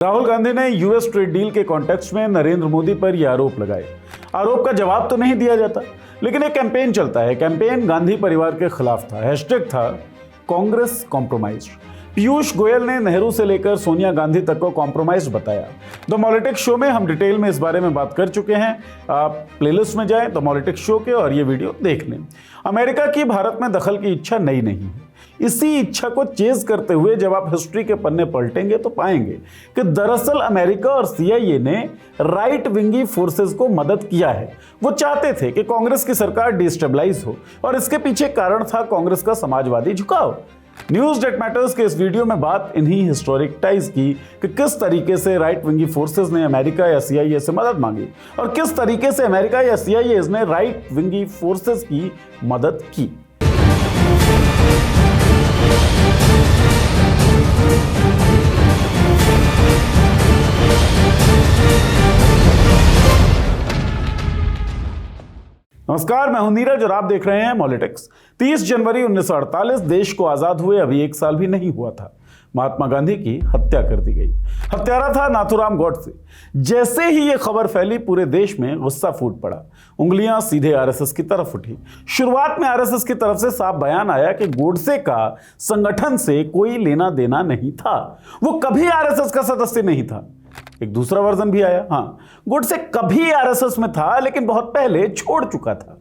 राहुल गांधी ने US trade deal के context में नरेंद्र मोदी पर यह आरोप लगाए। आरोप का जवाब तो नहीं दिया जाता, लेकिन एक कैंपेन चलता है। कैंपेन गांधी परिवार के खिलाफ था। हैशटैग था कांग्रेस कॉम्प्रोमाइज। पीयूष गोयल ने नेहरू से लेकर सोनिया गांधी तक को कॉम्प्रोमाइज बताया। द पॉलिटिक्स शो में हम डिटेल में इस बारे में बात कर चुके हैं। आप प्लेलिस्ट में जाएं द पॉलिटिक्स शो के और ये वीडियो देख लें। अमेरिका की भारत में दखल की इच्छा नई नहीं है। इसी इच्छा को चेज करते हुए जब आप हिस्ट्री के पन्ने पलटेंगे तो पाएंगे कि दरअसल अमेरिका और सीआईए ने राइट विंगी फोर्सेस को मदद किया है। वो चाहते थे कि कांग्रेस की सरकार डिस्टेबलाइज हो और इसके पीछे कारण था कांग्रेस का समाजवादी झुकाव। न्यूज डेट मैटर्स के इस वीडियो में बात इन्हीं हिस्टोरिक टाइज की कि किस तरीके से राइट विंगी फोर्सेस ने अमेरिका या सीआईए से मदद मांगी और किस तरीके से अमेरिका या सीआईए ने राइट विंगी फोर्सेस की मदद की। नमस्कार, मैं हूं नीरज और आप देख रहे हैं पॉलिटिक्स। 30 जनवरी 1948 देश को आजाद हुए अभी एक साल भी नहीं हुआ था। महात्मा गांधी की हत्या कर दी गई। हत्यारा था नाथूराम गॉडसे। जैसे ही यह खबर फैली पूरे देश में गुस्सा फूट पड़ा। उंगलियां सीधे आरएसएस की तरफ उठी। शुरुआत में आरएसएस की तरफ से साफ बयान आया कि गॉडसे का संगठन से कोई लेना देना नहीं था। वो कभी आरएसएस का सदस्य नहीं था। एक दूसरा वर्जन भी आया, हाँ, गॉडसे कभी आरएसएस में था लेकिन बहुत पहले छोड़ चुका था।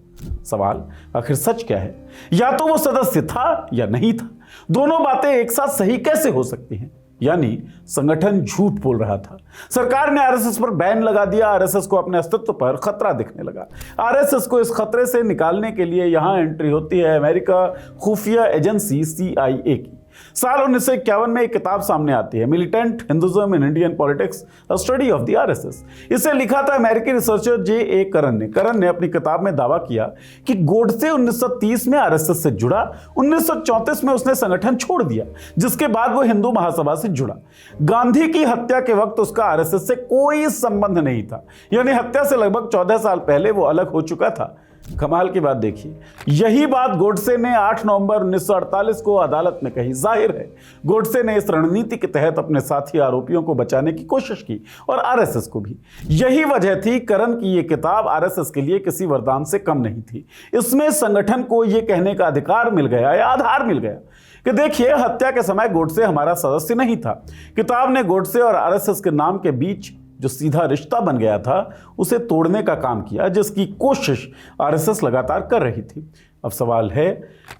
सवाल आखिर सच क्या है? या तो वो सदस्य था या नहीं था। दोनों बातें एक साथ सही कैसे हो सकती हैं? यानी संगठन झूठ बोल रहा था। सरकार ने आरएसएस पर बैन लगा दिया। आरएसएस को अपने अस्तित्व पर खतरा दिखने लगा। आरएसएस को इस खतरे से निकालने के लिए यहां एंट्री होती है अमेरिका खुफिया एजेंसी सीआईए की। साल 1951 में एक किताब सामने आती है, militant Hinduism in Indian politics, a study of the RSS. इसे लिखा था अमेरिकी रिसर्चर जे.ए. करन ने अपनी किताब में दावा किया कि गॉडसे 1930 में आरएसएस से जुड़ा। 1934 में उसने संगठन छोड़ दिया, जिसके बाद वो हिंदू महासभा से जुड़ा। गांधी की हत्या के वक्त उसका आरएसएस से कोई संबंध नहीं था, यानी हत्या से लगभग 14 साल पहले वो अलग हो चुका था। कमाल की बात देखिए, यही बात गॉडसे ने 8 नवंबर 1948 को अदालत में कही। जाहिर है गॉडसे ने इस रणनीति के तहत अपने साथी आरोपियों को बचाने की कोशिश की और आरएसएस को भी। यही वजह थी करन की यह किताब आरएसएस के लिए किसी वरदान से कम नहीं थी। इसमें संगठन को यह कहने का अधिकार मिल गया या आधार मिल गया कि देखिए, हत्या के समय गॉडसे हमारा सदस्य नहीं था। किताब ने गॉडसे और आरएसएस के नाम के बीच जो सीधा रिश्ता बन गया था उसे तोड़ने का काम किया, जिसकी कोशिश आरएसएस लगातार कर रही थी। अब सवाल है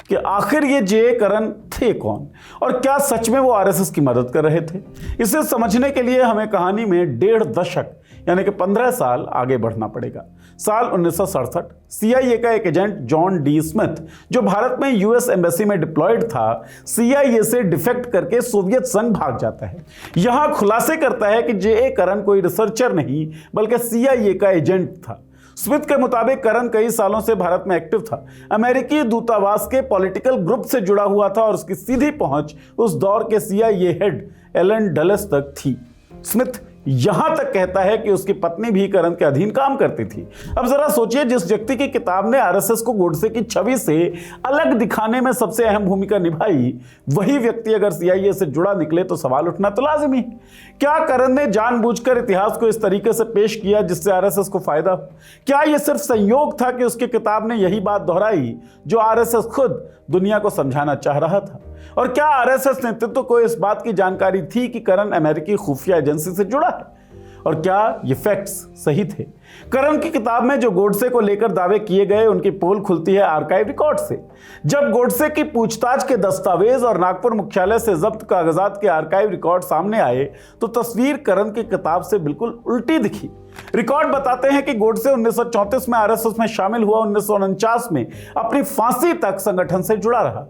कि आखिर ये जे करन थे कौन और क्या सच में वो आरएसएस की मदद कर रहे थे? इसे समझने के लिए हमें कहानी में 1.5 दशक यानी कि 15 साल आगे बढ़ना पड़ेगा। साल 1967 सीआईए का एक एजेंट जॉन डी स्मिथ, जो भारत में यूएस एम्बेसी में डिप्लॉयड था, सीआईए से डिफेक्ट करके सोवियत संघ भाग जाता है। यहां खुलासे करता है कि जे करन कोई रिसर्चर नहीं बल्कि सीआईए का एजेंट था। स्मिथ के मुताबिक करन कई सालों से भारत में एक्टिव था। अमेरिकी दूतावास के पॉलिटिकल ग्रुप से जुड़ा हुआ था और उसकी सीधी पहुंच उस दौर के सीआईए हेड एलन डलेस तक थी। स्मिथ यहां तक कहता है कि उसकी पत्नी भी करन के अधीन काम करती थी। अब जरा सोचिए, जिस व्यक्ति की किताब ने आरएसएस को गॉडसे की छवि से अलग दिखाने में सबसे अहम भूमिका निभाई, वही व्यक्ति अगर सीआईए से जुड़ा निकले तो सवाल उठना तो लाजिमी है। क्या करन ने जानबूझकर इतिहास को इस तरीके से पेश किया जिससे आरएसएस को फायदा हो? क्या यह सिर्फ संयोग था कि उसकी किताब ने यही बात दोहराई जो आरएसएस खुद दुनिया को समझाना चाह रहा था? और क्या आरएसएस नेतृत्व को इस बात की जानकारी थी कि करन अमेरिकी खुफिया एजेंसी से जुड़ा है? और क्या ये फैक्ट्स सही थे? करन की किताब में जो गॉडसे को लेकर दावे किए गए, उनकी पोल खुलती है आर्काइव रिकॉर्ड से। जब गॉडसे की पूछताछ के दस्तावेज और नागपुर मुख्यालय से जब्त कागजात के आर्काइव रिकॉर्ड सामने आए तो तस्वीर करन की किताब से बिल्कुल उल्टी दिखी। रिकॉर्ड बताते हैं कि गॉडसे 1934 में आरएसएस में शामिल हुआ, 1949 में अपनी फांसी तक संगठन से जुड़ा रहा।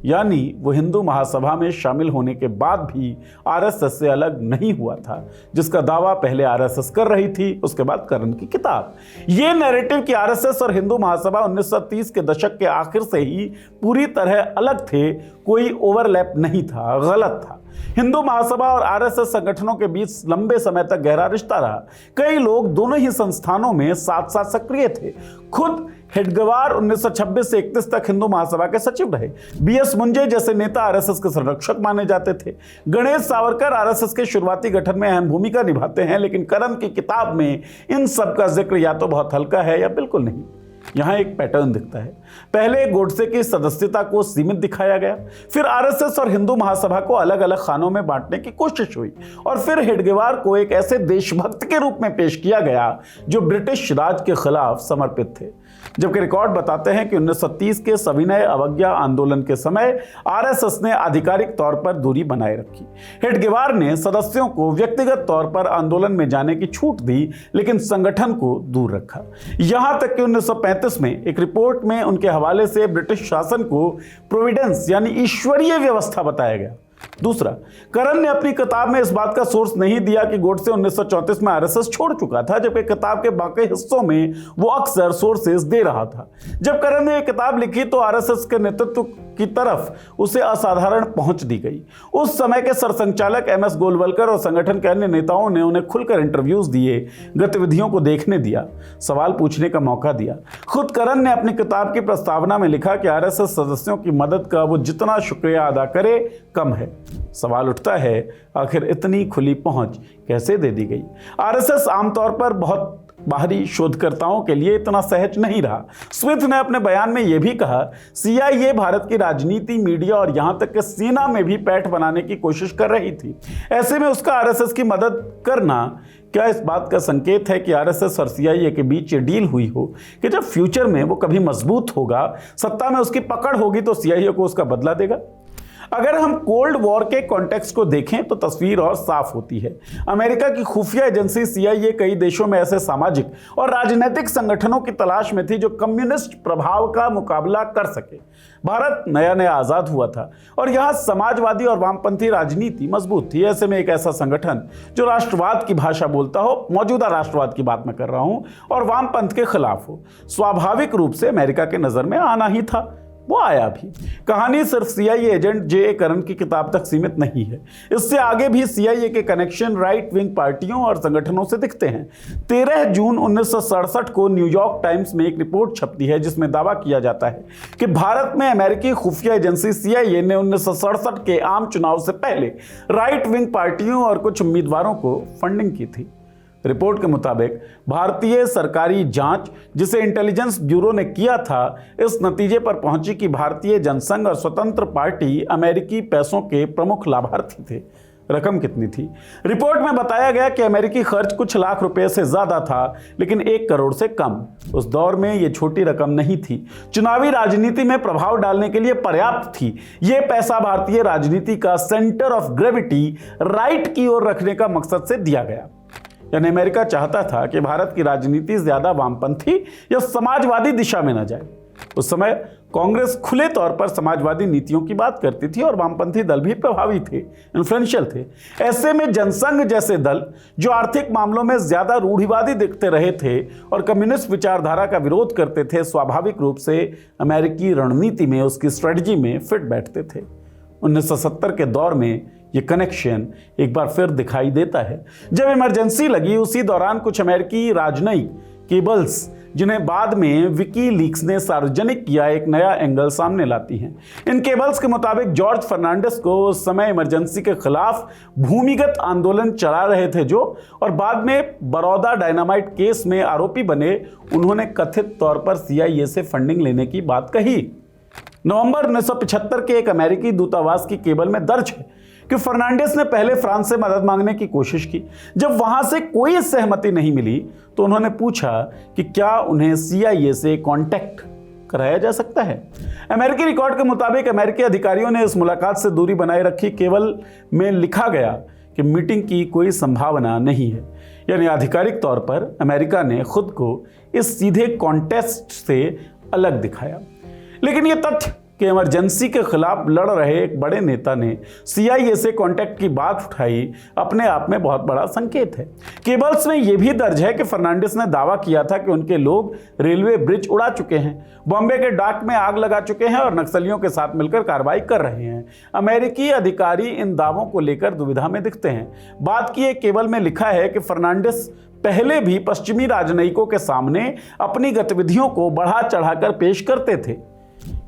यानी वो हिंदू महासभा में शामिल होने के बाद भी आरएसएस से अलग नहीं हुआ था, जिसका दावा पहले आरएसएस कर रही थी, उसके बाद करन की किताब। ये नैरेटिव कि आरएसएस और हिंदू महासभा 1930 के दशक के आखिर से ही पूरी तरह अलग थे, कोई ओवरलैप नहीं था, गलत था। हिंदू महासभा और आरएसएस संगठनों के बीच लंबे समय तक गहरा रिश्ता रहा। कई लोग दोनों ही संस्थानों में साथ साथ सक्रिय थे। खुद हेडगेवार 1926 से 31 तक हिंदू महासभा के सचिव रहे। बीएस मुंजे जैसे नेता आरएसएस के संरक्षक माने जाते थे। गणेश सावरकर आरएसएस के शुरुआती गठन में अहम भूमिका निभाते हैं, लेकिन करन की किताब में इन सब का जिक्र या तो बहुत हल्का है या बिल्कुल नहीं। यहां एक पैटर्न दिखता है। पहले गोडसे की सदस्यता को सीमित दिखाया गया, फिर आरएसएस और हिंदू महासभा को अलग अलग खानों में बांटने की कोशिश हुई, और फिर हेडगेवार को एक ऐसे देशभक्त के रूप में पेश किया गया जो ब्रिटिश राज के खिलाफ समर्पित थे। जबकि रिकॉर्ड बताते हैं कि 1930 के सविनय अवज्ञा आंदोलन के समय आरएसएस ने आधिकारिक तौर पर दूरी बनाए रखी। हेडगेवार ने सदस्यों को व्यक्तिगत तौर पर आंदोलन में जाने की छूट दी, लेकिन संगठन को दूर रखा। यहां तक कि 1935 में एक रिपोर्ट में उनके हवाले से ब्रिटिश शासन को प्रोविडेंस यानी ईश्वरीय व्यवस्था बताया गया। दूसरा, करन ने अपनी किताब में इस बात का सोर्स नहीं दिया कि गोडसे 1934 में आरएसएस छोड़ चुका था, जबकि किताब के बाकी हिस्सों में वो अक्सर सोर्सेस दे रहा था। जब करन ने यह किताब लिखी तो आरएसएस के नेतृत्व की तरफ उसे असाधारण पहुंच दी गई। उस समय के सरसंघचालक एमएस गोलवलकर और संगठन के अन्य नेताओं ने उन्हें खुलकर इंटरव्यूज दिए, गतिविधियों को देखने दिया, सवाल पूछने का मौका दिया। खुद करन ने अपनी किताब की प्रस्तावना में लिखा कि आरएसएस सदस्यों की मदद का वो जितना शुक्रिया अदा करे कम है। सवाल उठता है, आखिर इतनी खुली पहुंच कैसे दे दी गई? आरएसएस आमतौर पर बहुत बाहरी शोधकर्ताओं के लिए इतना सहज नहीं रहा। स्मिथ ने अपने बयान में यह भी कहा, सीआईए भारत की राजनीति, मीडिया और यहां तक कि सेना में भी पैठ बनाने की कोशिश कर रही थी। ऐसे में उसका आरएसएस की मदद करना क्या इस बात का संकेत है कि आरएसएस और सीआईए के बीच ये डील हुई हो कि जब फ्यूचर में वो कभी मजबूत होगा, सत्ता में उसकी पकड़ होगी, तो सीआईए को उसका बदला देगा? अगर हम कोल्ड वॉर के कॉन्टेक्स्ट को देखें तो तस्वीर और साफ होती है। अमेरिका की खुफिया एजेंसी सीआईए कई देशों में ऐसे सामाजिक और राजनीतिक संगठनों की तलाश में थी जो कम्युनिस्ट प्रभाव का मुकाबला कर सके। भारत नया नया आजाद हुआ था और यहां समाजवादी और वामपंथी राजनीति मजबूत थी। ऐसे में एक ऐसा संगठन जो राष्ट्रवाद की भाषा बोलता हो, मौजूदा राष्ट्रवाद की बात मैं कर रहा हूं, और वामपंथ के खिलाफ हो, स्वाभाविक रूप से अमेरिका के नजर में आना ही था। वो आया भी। कहानी सिर्फ सीआईए एजेंट जे करन की किताब तक सीमित नहीं है। इससे आगे भी सीआईए के कनेक्शन राइट विंग पार्टियों और संगठनों से दिखते हैं। 13 जून 1967 को न्यूयॉर्क टाइम्स में एक रिपोर्ट छपती है जिसमें दावा किया जाता है कि भारत में अमेरिकी खुफिया एजेंसी सीआईए ने 1967 के आम चुनाव से पहले राइट विंग पार्टियों और कुछ उम्मीदवारों को फंडिंग की थी। रिपोर्ट के मुताबिक भारतीय सरकारी जांच जिसे इंटेलिजेंस ब्यूरो ने किया था, इस नतीजे पर पहुंची कि भारतीय जनसंघ और स्वतंत्र पार्टी अमेरिकी पैसों के प्रमुख लाभार्थी थे। रकम कितनी थी? रिपोर्ट में बताया गया कि अमेरिकी खर्च कुछ लाख रुपए से ज्यादा था, लेकिन 1 करोड़ से कम। उस दौर में यह छोटी रकम नहीं थी। चुनावी राजनीति में प्रभाव डालने के लिए पर्याप्त थी। यह पैसा भारतीय राजनीति का सेंटर ऑफ ग्रेविटी राइट की ओर रखने का मकसद से दिया गया। यानी अमेरिका चाहता था कि भारत की राजनीति ज्यादा वामपंथी या समाजवादी दिशा में न जाए। उस समय कांग्रेस खुले तौर पर समाजवादी नीतियों की बात करती थी और वामपंथी दल भी प्रभावी थे, इन्फ्लुएंशियल थे। ऐसे में जनसंघ जैसे दल जो आर्थिक मामलों में ज्यादा रूढ़िवादी दिखते रहे थे और कम्युनिस्ट विचारधारा का विरोध करते थे, स्वाभाविक रूप से अमेरिकी रणनीति में, उसकी स्ट्रेटजी में फिट बैठते थे। 1970 के दौर में ये कनेक्शन एक बार फिर दिखाई देता है। जब इमरजेंसी लगी, उसी दौरान कुछ अमेरिकी राजनयिक केबल्स, जिन्हें बाद में विकीलीक्स ने सार्वजनिक किया, एक नया एंगल सामने लाती हैं। इन केबल्स के मुताबिक जॉर्ज फर्नांडिस को उस समय इमरजेंसी के खिलाफ भूमिगत आंदोलन चला रहे थे जो, और बाद में बड़ौदा डायनामाइट केस में आरोपी बने, उन्होंने कथित तौर पर सीआईए से फंडिंग लेने की बात कही। नवंबर 1975 के एक अमेरिकी दूतावास की केबल में दर्ज है कि फर्नांडिस ने पहले फ्रांस से मदद मांगने की कोशिश की। जब वहां से कोई सहमति नहीं मिली तो उन्होंने पूछा कि क्या उन्हें सीआईए से कांटेक्ट कराया जा सकता है। अमेरिकी रिकॉर्ड के मुताबिक अमेरिकी अधिकारियों ने इस मुलाकात से दूरी बनाए रखी। केवल में लिखा गया कि मीटिंग की कोई संभावना नहीं है। यानी आधिकारिक तौर पर अमेरिका ने खुद को इस सीधे कॉन्टेस्ट से अलग दिखाया। लेकिन यह तथ्य कि इमरजेंसी के खिलाफ लड़ रहे एक बड़े नेता ने CIA से कांटेक्ट की बात उठाई अपने आप में बहुत बड़ा संकेत है। केबल्स में यह भी दर्ज है कि फर्नांडिस ने दावा किया था कि उनके लोग रेलवे ब्रिज उड़ा चुके हैं, बॉम्बे के डाक में आग लगा चुके हैं और नक्सलियों के साथ मिलकर कार्रवाई कर रहे हैं। अमेरिकी अधिकारी इन दावों को लेकर दुविधा में दिखते हैं। बात की एक केबल में लिखा है कि फर्नांडिस पहले भी पश्चिमी राजनयिकों के सामने अपनी गतिविधियों को बढ़ा चढ़ाकर पेश करते थे।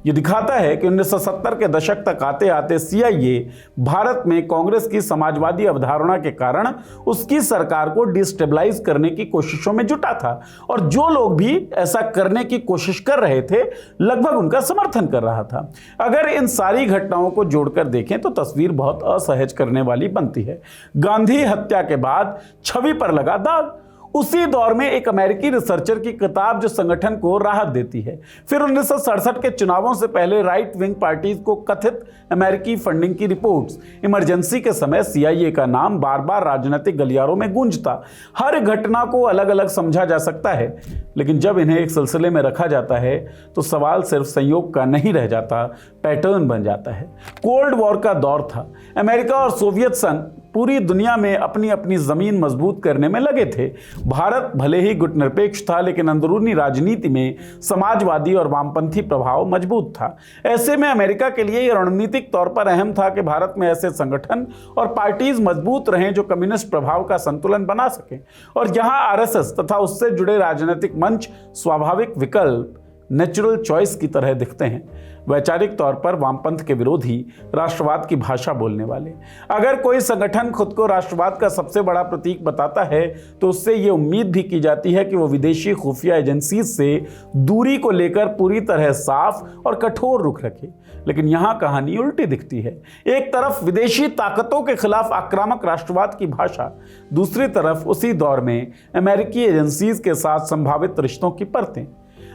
ये दिखाता है कि 1970 के दशक तक आते आते CIA भारत में कांग्रेस की समाजवादी अवधारणा के कारण उसकी सरकार को डिस्टेबलाइज करने की कोशिशों में जुटा था और जो लोग भी ऐसा करने की कोशिश कर रहे थे लगभग उनका समर्थन कर रहा था। अगर इन सारी घटनाओं को जोड़कर देखें तो तस्वीर बहुत असहज करने वाली बनती है। गांधी हत्या के बाद छवि पर लगा दाग। उसी दौर में एक अमेरिकी रिसर्चर की किताब जो संगठन को राहत देती है। फिर 1967 के चुनावों से पहले राइट विंग पार्टीज को कथित अमेरिकी फंडिंग की रिपोर्ट्स। इमरजेंसी के समय CIA का नाम बार बार राजनीतिक गलियारों में गूंजता। हर घटना को अलग अलग समझा जा सकता है, लेकिन जब इन्हें एक सिलसिले में रखा जाता है तो सवाल सिर्फ संयोग का नहीं रह जाता, पैटर्न बन जाता है। कोल्ड वॉर का दौर था। अमेरिका और सोवियत संघ पूरी दुनिया में अपनी अपनी जमीन मजबूत करने में लगे थे। भारत भले ही गुटनिरपेक्ष था, लेकिन अंदरूनी राजनीति में समाजवादी और वामपंथी प्रभाव मजबूत था। ऐसे में अमेरिका के लिए यह रणनीतिक तौर पर अहम था कि भारत में ऐसे संगठन और पार्टीज मजबूत रहें जो कम्युनिस्ट प्रभाव का संतुलन बना सकें, और जहां RSS तथा उससे जुड़े राजनीतिक मंच स्वाभाविक विकल्प, नेचुरल चॉइस की तरह दिखते हैं। वैचारिक तौर पर वामपंथ के विरोधी, राष्ट्रवाद की भाषा बोलने वाले। अगर कोई संगठन खुद को राष्ट्रवाद का सबसे बड़ा प्रतीक बताता है तो उससे ये उम्मीद भी की जाती है कि वो विदेशी खुफिया एजेंसी से दूरी को लेकर पूरी तरह साफ और कठोर रुख रखे। लेकिन यहाँ कहानी उल्टी दिखती है। एक तरफ विदेशी ताकतों के खिलाफ आक्रामक राष्ट्रवाद की भाषा, दूसरी तरफ उसी दौर में अमेरिकी एजेंसीज के साथ संभावित रिश्तों की परतें।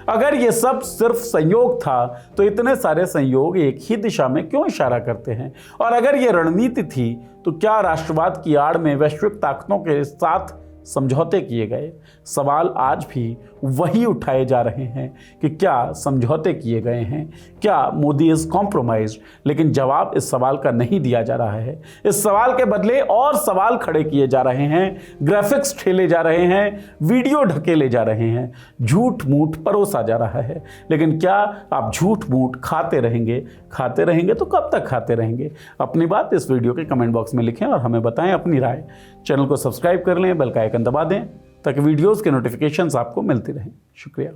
अगर ये सब सिर्फ संयोग था तो इतने सारे संयोग एक ही दिशा में क्यों इशारा करते हैं? और अगर ये रणनीति थी तो क्या राष्ट्रवाद की आड़ में वैश्विक ताकतों के साथ समझौते किए गए? सवाल आज भी वही उठाए जा रहे हैं कि क्या समझौते किए गए हैं, क्या मोदी इज कॉम्प्रोमाइज्ड? लेकिन जवाब इस सवाल का नहीं दिया जा रहा है। इस सवाल के बदले और सवाल खड़े किए जा रहे हैं, ग्राफिक्स ठेले जा रहे हैं, वीडियो ढकेले जा रहे हैं, झूठ मूठ परोसा जा रहा है। लेकिन क्या आप झूठ मूठ खाते रहेंगे? खाते रहेंगे तो कब तक खाते रहेंगे? अपनी बात इस वीडियो के कमेंट बॉक्स में लिखें और हमें बताएं अपनी राय। चैनल को सब्सक्राइब कर लें, बेल का आइकन दबा दें ताकि वीडियोस के नोटिफिकेशंस आपको मिलती रहें। शुक्रिया।